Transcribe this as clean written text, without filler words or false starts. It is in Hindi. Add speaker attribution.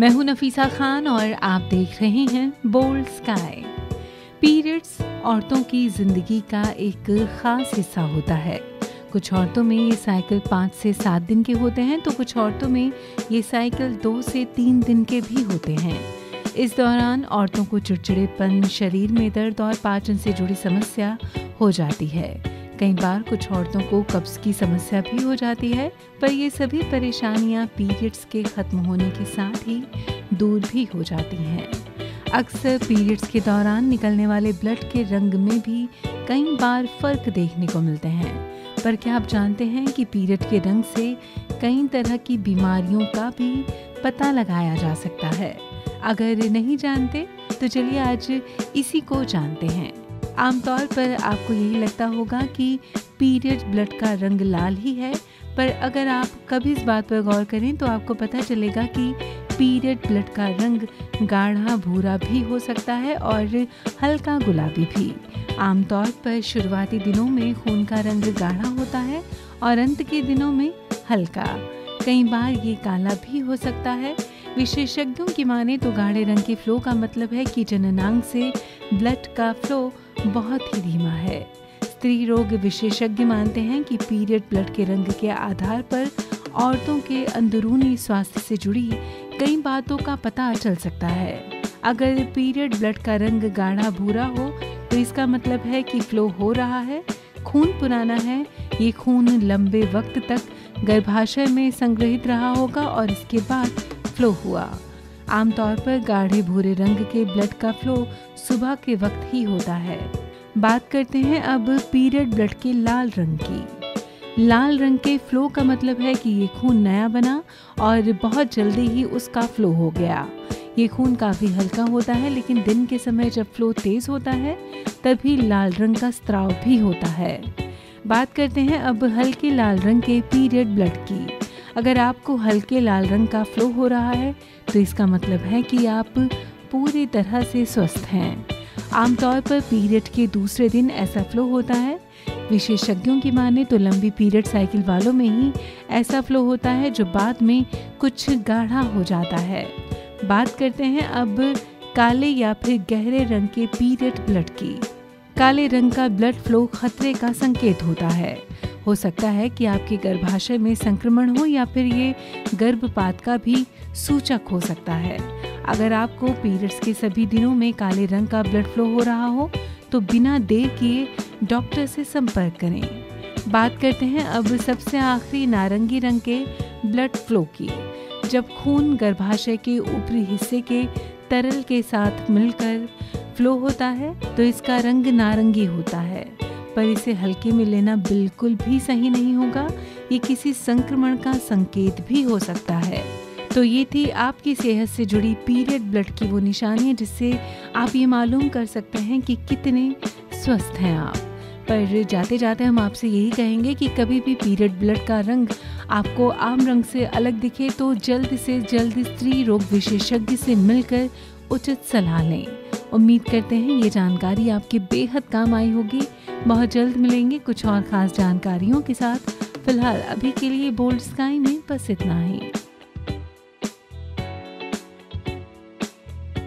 Speaker 1: मैं हूं नफीसा खान और आप देख रहे हैं बोल्ड स्काई। पीरियड्स औरतों की जिंदगी का एक खास हिस्सा होता है। कुछ औरतों में ये साइकिल 5 से 7 दिन के होते हैं तो कुछ औरतों में ये साइकिल 2 से 3 दिन के भी होते हैं। इस दौरान औरतों को चिड़चिड़ेपन, शरीर में दर्द और पाचन से जुड़ी समस्या हो जाती है। कई बार कुछ औरतों को कब्ज की समस्या भी हो जाती है, पर ये सभी परेशानियां पीरियड्स के खत्म होने के साथ ही दूर भी हो जाती हैं। अक्सर पीरियड्स के दौरान निकलने वाले ब्लड के रंग में भी कई बार फर्क देखने को मिलते हैं। पर क्या आप जानते हैं कि पीरियड के रंग से कई तरह की बीमारियों का भी पता लगाया जा सकता है? अगर नहीं जानते तो चलिए आज इसी को जानते हैं। आमतौर पर आपको यही लगता होगा कि पीरियड ब्लड का रंग लाल ही है, पर अगर आप कभी इस बात पर गौर करें तो आपको पता चलेगा कि पीरियड ब्लड का रंग गाढ़ा भूरा भी हो सकता है और हल्का गुलाबी भी। आमतौर पर शुरुआती दिनों में खून का रंग गाढ़ा होता है और अंत के दिनों में हल्का। कई बार ये काला भी हो सकता है। विशेषज्ञों की माने तो गाढ़े रंग के फ्लो का मतलब है कि जननांग से ब्लड का फ्लो बहुत ही धीमा है। स्त्री रोग विशेषज्ञ मानते हैं कि पीरियड ब्लड के रंग के आधार पर औरतों के अंदरूनी स्वास्थ्य से जुड़ी कई बातों का पता चल सकता है। अगर पीरियड ब्लड का रंग गाढ़ा भूरा हो तो इसका मतलब है कि फ्लो हो रहा है, खून पुराना है। ये खून लंबे वक्त तक गर्भाशय में संग्रहित रहा होगा और इसके बाद फ्लो हुआ। आमतौर पर गाढ़े भूरे रंग के ब्लड का फ्लो सुबह के वक्त ही होता है। बात करते हैं अब पीरियड ब्लड के लाल रंग की। लाल रंग के फ्लो का मतलब है कि ये खून नया बना और बहुत जल्दी ही उसका फ्लो हो गया। ये खून काफी हल्का होता है, लेकिन दिन के समय जब फ्लो तेज होता है तभी लाल रंग का स्त्राव भी होता है। बात करते हैं अब हल्के लाल रंग के पीरियड ब्लड की। अगर आपको हल्के लाल रंग का फ्लो हो रहा है तो इसका मतलब है कि आप पूरी तरह से स्वस्थ हैं। आमतौर पर पीरियड के दूसरे दिन ऐसा फ्लो होता है। विशेषज्ञों की माने तो लंबी पीरियड साइकिल वालों में ही ऐसा फ्लो होता है जो बाद में कुछ गाढ़ा हो जाता है। बात करते हैं अब काले या फिर गहरे रंग के पीरियड ब्लड की। काले रंग का ब्लड फ्लो खतरे का संकेत होता है। हो सकता है कि आपके गर्भाशय में संक्रमण हो या फिर ये गर्भपात का भी सूचक हो सकता है। अगर आपको पीरियड्स के सभी दिनों में काले रंग का ब्लड फ्लो हो रहा हो तो बिना देर किए डॉक्टर से संपर्क करें। बात करते हैं अब सबसे आखिरी नारंगी रंग के ब्लड फ्लो की। जब खून गर्भाशय के ऊपरी हिस्से के तरल के साथ मिलकर फ्लो होता है तो इसका रंग नारंगी होता है, पर इसे हल्के में लेना बिल्कुल भी सही नहीं होगा। ये किसी संक्रमण का संकेत भी हो सकता है। तो ये थी आपकी सेहत से जुड़ी पीरियड ब्लड की वो निशानियां जिससे आप ये मालूम कर सकते हैं कि कितने स्वस्थ हैं आप। पर जाते जाते हम आपसे यही कहेंगे कि कभी भी पीरियड ब्लड का रंग आपको आम रंग से अलग दिखे तो जल्द से जल्द स्त्री रोग विशेषज्ञ से मिलकर उचित सलाह लें। उम्मीद करते हैं ये जानकारी आपके बेहद काम आई होगी। बहुत जल्द मिलेंगे कुछ और खास जानकारियों के साथ। फिलहाल अभी के लिए बोल्ड स्काई में बस इतना ही।